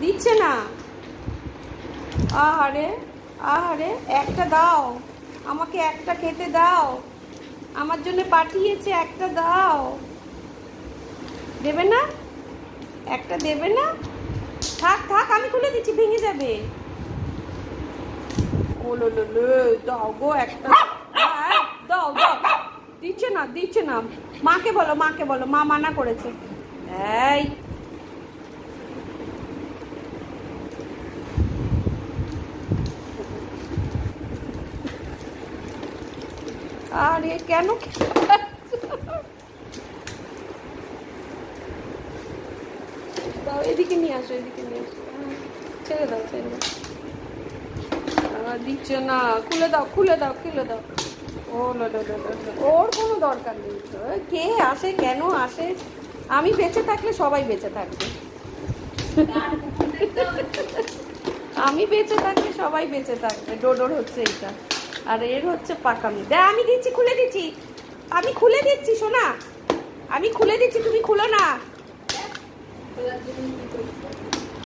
দিচ্ছে না। আহারে আহারে, একটা দাও আমাকে, একটা খেতে দাও, আমার জন্য পাঠিয়েছে, একটা দাও। দেবে না? একটা দেবে না? থাক থাক, আমি খুলে দিচ্ছি, ভেঙে যাবে। ওলো দাও গো একটা, দাও দাও। দিচ্ছে না, দিচ্ছে না। মাকে বলো, মাকে বলো, মা মানা করেছে। এই আরে কেন, দাও এদিকে নিয়ে আসো, এদিকে নিয়ে আসো। ছেড়ে দাও, ছেড়ে দাও। দিচ্ছে না, খুলে দাও, খুলে দাও, খুলে দাও। ও ওর কোনো দরকার নেই। কে আসে, কেন আসে? আমি বেঁচে থাকলে সবাই বেঁচে থাকবে। আমি বেঁচে থাকলে সবাই বেঁচে থাকবে। ডোডোর হচ্ছে এইটা, আর এর হচ্ছে পাকামি। দে, আমি দিচ্ছি, খুলে দিচ্ছি, আমি খুলে দিচ্ছি সোনা, আমি খুলে দিচ্ছি, তুমি খুলো না।